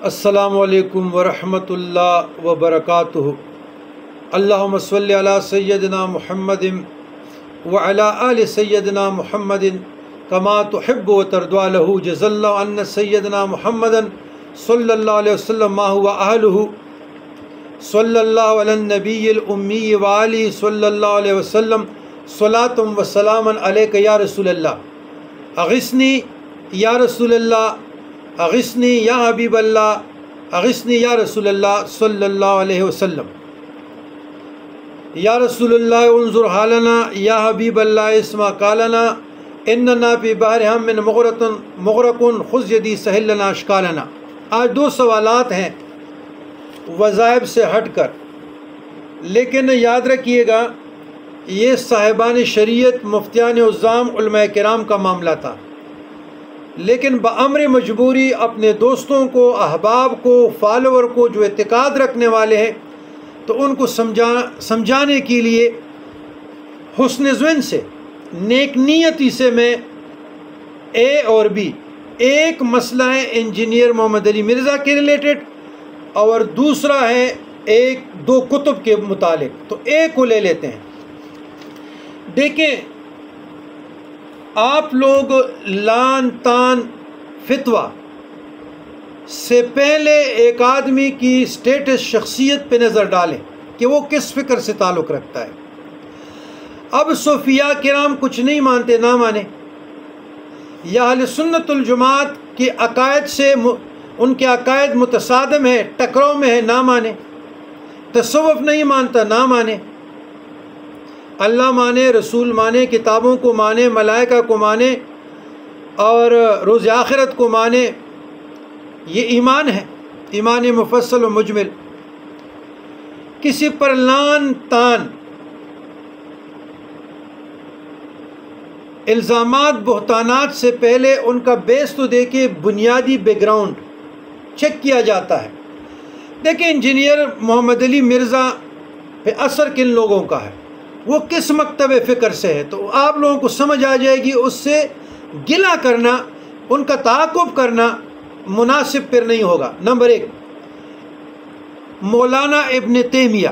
السلام علیکم ورحمۃ اللہ وبرکاتہ۔ اللہم صلی علی سیدنا محمد وعلی آل سیدنا محمد کما تحب و ترضی لہ جزا اللہ عنا سیدنا محمد صلی اللہ علیہ وسلم ما هو اہلہ صلی اللہ علی النبی الامی وآلہ صلی اللہ علیہ وسلم صلاۃ و سلام علیک یا رسول اللہ اغثنی یا رسول اللہ اغثنی یا حبیب اللہ اغثنی یا رسول اللہ صلی اللہ علیہ وسلم۔ یا رسول اللہ انظر حالنا یا حبیب اللہ اسمع قالنا اننا فی بحر ہم من مغرقن خذ یدی سہل لنا اشکالنا۔ آج دو سوالات ہیں وظائف سے ہٹ کر، لیکن یاد رکھیے گا یہ صاحبان شریعت، مفتیان عظام، علماء کرام کا معاملہ تھا، لیکن بامر مجبوری اپنے دوستوں کو، احباب کو، فالوور کو جو اعتقاد رکھنے والے ہیں تو ان کو سمجھانے کے لیے حسن ذہن سے، نیک نیتی سے میں اے اور بی، ایک مسئلہ ہے انجینئر محمد علی مرزا کے ریلیٹڈ اور دوسرا ہے دو کتب کے متعلق، تو ایک کو لے لیتے ہیں۔ دیکھیں، آپ لوگ لان تان فتویٰ سے پہلے ایک آدمی کی اسٹیٹس، شخصیت پہ نظر ڈالیں کہ وہ کس فکر سے تعلق رکھتا ہے۔ اب صوفیاء کرام کچھ نہیں مانتے، نہ مانیں، یا اہل سنت الجماعت کے عقائد سے ان کے عقائد متصادم ہے، ٹکراؤ میں ہے، نہ مانیں، تصوف نہیں مانتا، نہ مانیں، اللہ مانے، رسول مانے، کتابوں کو مانے، ملائکہ کو مانے اور روز آخرت کو مانے، یہ ایمان ہے، ایمان مفصل و مجمل۔ کسی پر لان تان، الزامات، بہتانات سے پہلے ان کا بیس تو دیکھیں، بنیادی بیک گراؤنڈ چیک کیا جاتا ہے۔ دیکھیں انجینئر محمد علی مرزا پہ اثر کن لوگوں کا ہے، وہ کس مکتب فکر سے ہے، تو آپ لوگوں کو سمجھ آ جائے گی۔ اس سے گلہ کرنا، ان کا تعاقب کرنا مناسب پھر نہیں ہوگا۔ نمبر ایک، مولانا ابن تیمیہ،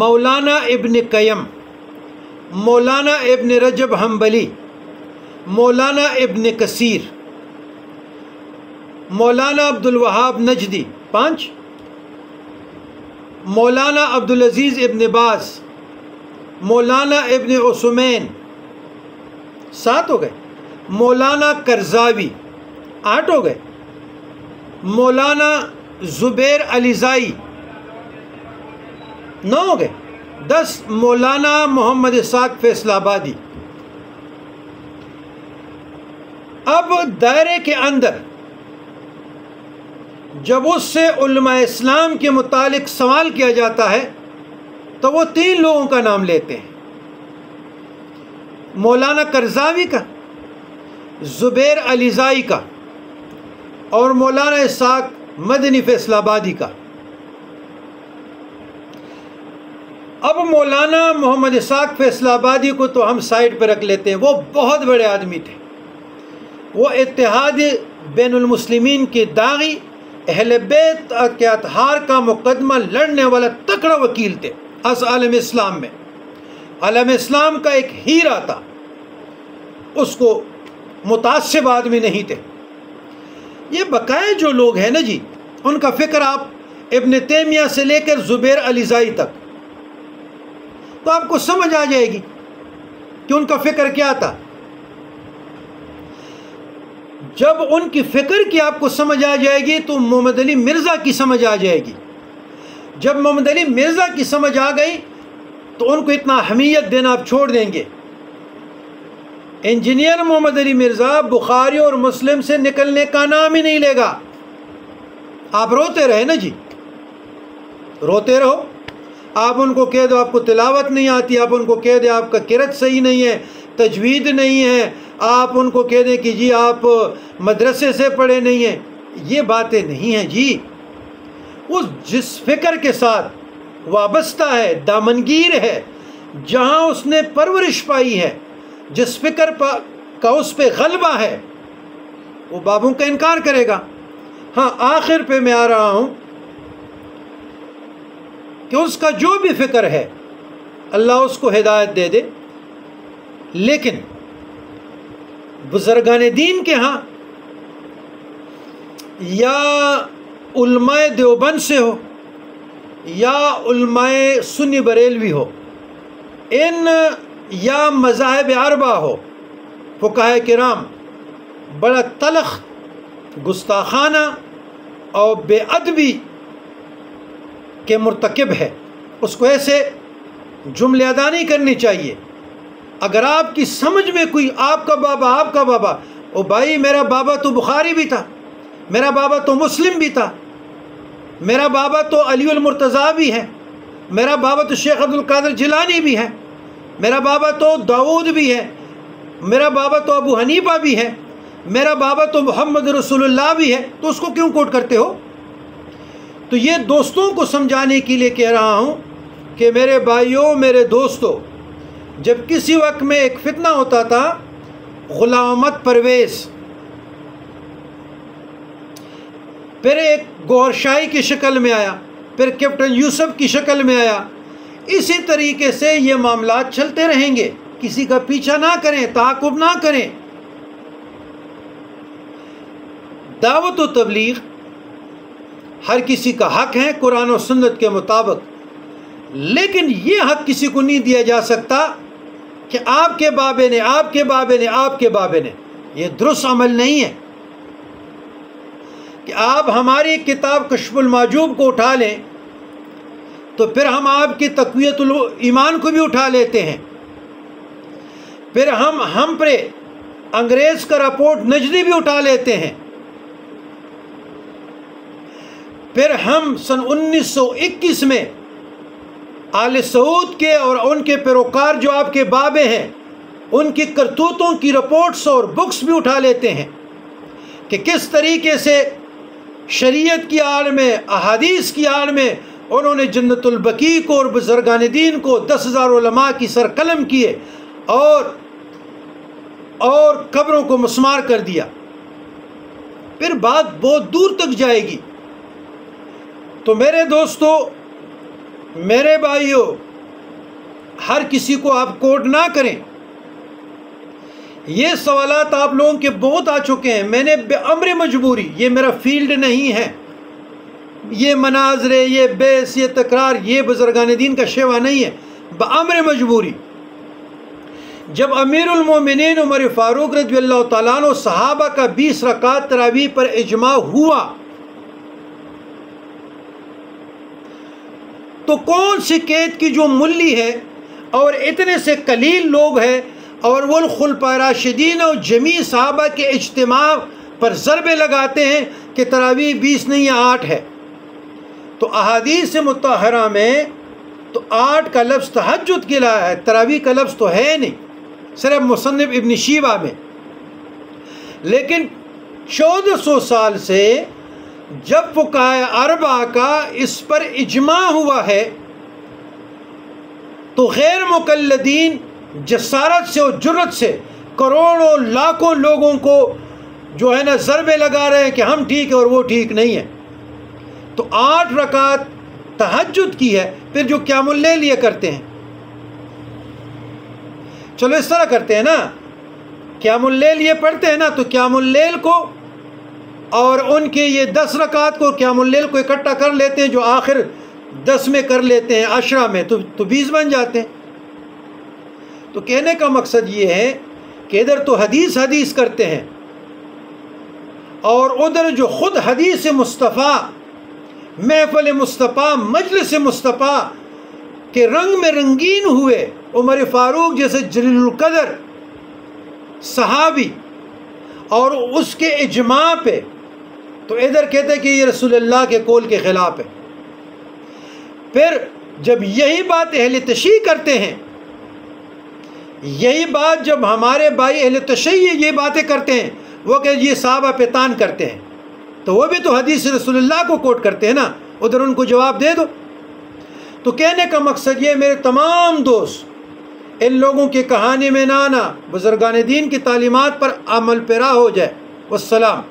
مولانا ابن قیم، مولانا ابن رجب حنبلی، مولانا ابن کثیر، مولانا عبد الوہاب نجدی، 5، مولانا عبدالعزیز ابن باز، مولانا ابن عثمین، 7 ہو گئے، مولانا کرزاوی، 8 ہو گئے، مولانا زبیر علیزائی، 9 ہو گئے، 10 مولانا محمد اسحاق فیصل آبادی۔ اب دائرے کے اندر جب اس سے علماء اسلام کے متعلق سوال کیا جاتا ہے تو وہ 3 لوگوں کا نام لیتے ہیں، مولانا کرزاوی کا، زبیر علیزائی کا اور مولانا اسحاق مدنی فیصل آبادی کا۔ اب مولانا محمد اسحاق فیصل آبادی کو تو ہم سائڈ پہ رکھ لیتے ہیں، وہ بہت بڑے آدمی تھے، وہ اتحاد بین المسلمین کے داغی، اہل بیت کے اطہار کا مقدمہ لڑنے والا تکڑا وکیل تھے اس عالم اسلام میں، عالم اسلام کا ایک ہیرا تھا، اس کو متعصب آدمی نہیں تھے۔ یہ بقائے جو لوگ ہیں نا جی، ان کا فکر آپ ابن تیمیہ سے لے کر زبیر علیزائی تک، تو آپ کو سمجھ آ جائے گی کہ ان کا فکر کیا تھا۔ جب ان کی فکر کی آپ کو سمجھ آ جائے گی تو محمد علی مرزا کی سمجھ آ جائے گی۔ جب محمد علی مرزا کی سمجھ آ گئی تو ان کو اتنا اہمیت دینا آپ چھوڑ دیں گے۔ انجینئر محمد علی مرزا بخاری اور مسلم سے نکلنے کا نام ہی نہیں لے گا۔ آپ روتے رہے نا جی، روتے رہو، آپ ان کو کہہ دو آپ کو تلاوت نہیں آتی، آپ ان کو کہہ دیں آپ کا قرأت صحیح نہیں ہے، تجوید نہیں ہے، آپ ان کو کہہ دیں کہ جی آپ مدرسے سے پڑھے نہیں ہیں، یہ باتیں نہیں ہیں جی۔ وہ جس فکر کے ساتھ وابستہ ہے، دامنگیر ہے، جہاں اس نے پرورش پائی ہے، جس فکر کا اس پہ غلبہ ہے، وہ بابوں کا انکار کرے گا۔ ہاں آخر پہ میں آ رہا ہوں کہ اس کا جو بھی فکر ہے اللہ اس کو ہدایت دے دے، لیکن بزرگان دین کے ہاں یا علماء دیوبند سے ہو یا علماء سنی بریلوی ہو، ان یا مذاہب اربعہ ہو، فقہائے کرام بڑا تلخ، گستاخانہ اور بے ادبی کے مرتکب ہے، اس کو ایسے جملے ادا نہیں کرنی چاہیے۔ اگر آپ کی سمجھ میں کوئی آپ کا بابا، او بھائی میرا بابا تو بخاری بھی تھا، میرا بابا تو مسلم بھی تھا، میرا بابا تو علی المرتضیٰ بھی ہے، میرا بابا تو شیخ عبد القادر جیلانی بھی ہے، میرا بابا تو داؤد بھی ہے، میرا بابا تو ابو حنیفہ بھی ہے، میرا بابا تو محمد رسول اللہ بھی ہے، تو اس کو کیوں کوٹ کرتے ہو؟ تو یہ دوستوں کو سمجھانے کے لیے کہہ رہا ہوں کہ میرے بھائیوں، میرے دوستوں، جب کسی وقت میں ایک فتنہ ہوتا تھا، غلام احمد پرویز، پھر ایک گوہر شاہی کی شکل میں آیا، پھر کیپٹن یوسف کی شکل میں آیا، اسی طریقے سے یہ معاملات چلتے رہیں گے۔ کسی کا پیچھا نہ کریں، تعاقب نہ کریں۔ دعوت و تبلیغ ہر کسی کا حق ہے قرآن و سنت کے مطابق، لیکن یہ حق کسی کو نہیں دیا جا سکتا کہ آپ کے بابے نے، آپ کے بابے نے، آپ کے بابے نے۔ یہ درست عمل نہیں ہے کہ آپ ہماری کتاب کشف المحجوب کو اٹھا لیں تو پھر ہم آپ کی تقویت الایمان کو بھی اٹھا لیتے ہیں، پھر ہم پر انگریز کا رپورٹ نجدی بھی اٹھا لیتے ہیں، پھر ہم سن 1921 میں آل سعود کے اور ان کے پیروکار جو آپ کے بابے ہیں ان کی کرتوتوں کی رپورٹس اور بکس بھی اٹھا لیتے ہیں کہ کس طریقے سے شریعت کی آڑ میں، احادیث کی آڑ میں انہوں نے جنت البقیع کو اور بزرگان دین کو 10,000 علماء کی سر قلم کیے اور قبروں کو مسمار کر دیا۔ پھر بات بہت دور تک جائے گی۔ تو میرے دوستو، میرے بھائیوں، ہر کسی کو آپ کوٹ نہ کریں۔ یہ سوالات آپ لوگوں کے بہت آ چکے ہیں، میں نے بامر مجبوری، یہ میرا فیلڈ نہیں ہے، یہ مناظرے، یہ بحث، یہ تکرار، یہ بزرگان دین کا شیوا نہیں ہے، بامر مجبوری۔ جب امیر المومنین عمر فاروق رضی اللہ تعالیٰ عنہ صحابہ کا 20 رکعت تراویح پر اجماع ہوا تو کون سی قید کی جو ملی ہے اور اتنے سے قلیل لوگ ہیں اور وہ خلفائے راشدین اور جمیع صحابہ کے اجتماع پر ضربے لگاتے ہیں کہ تراویح 20 نہیں 8 ہے؟ تو احادیث مطہرہ میں تو 8 کا لفظ تہجد کے لیے ہے، تراویح کا لفظ تو ہے نہیں، صرف مصنف ابن شیبہ میں۔ لیکن 1400 سال سے جب فقہائے اربعہ کا اس پر اجماع ہوا ہے تو غیر مقلدین جسارت سے اور جرت سے کروڑوں لاکھوں لوگوں کو جو ہے نا ضربے لگا رہے ہیں کہ ہم ٹھیک ہیں اور وہ ٹھیک نہیں ہے۔ تو 8 رکعت تہجد کی ہے، پھر جو قیام اللیل یہ کرتے ہیں، چلو اس طرح کرتے ہیں نا، قیام اللیل یہ پڑھتے ہیں نا، تو قیام اللیل کو اور ان کے یہ 10 رکعت کو قیام اللیل کو اکٹھا کر لیتے ہیں، جو آخر 10 میں کر لیتے ہیں، عشرہ میں تو 20 بن جاتے ہیں۔ تو کہنے کا مقصد یہ ہے کہ ادھر تو حدیث کرتے ہیں اور ادھر جو خود حدیث مصطفیٰ، محفل مصطفیٰ، مجلس مصطفیٰ کے رنگ میں رنگین ہوئے عمر فاروق جیسے جلیل القدر صحابی اور اس کے اجماع پہ، تو ادھر کہتے ہیں کہ یہ رسول اللہ کے قول کے خلاف ہے۔ پھر جب یہی بات اہل تشیع کرتے ہیں، یہی بات جب ہمارے بھائی اہل تشیع یہ باتیں کرتے ہیں، وہ کہ یہ صحابہ پہ طعن کرتے ہیں، تو وہ بھی تو حدیث رسول اللہ کو کوٹ کرتے ہیں نا، ادھر ان کو جواب دے دو۔ تو کہنے کا مقصد یہ میرے تمام دوست ان لوگوں کی کہانی میں نہ آنا، بزرگان دین کی تعلیمات پر عمل پیرا ہو جائے۔ والسلام۔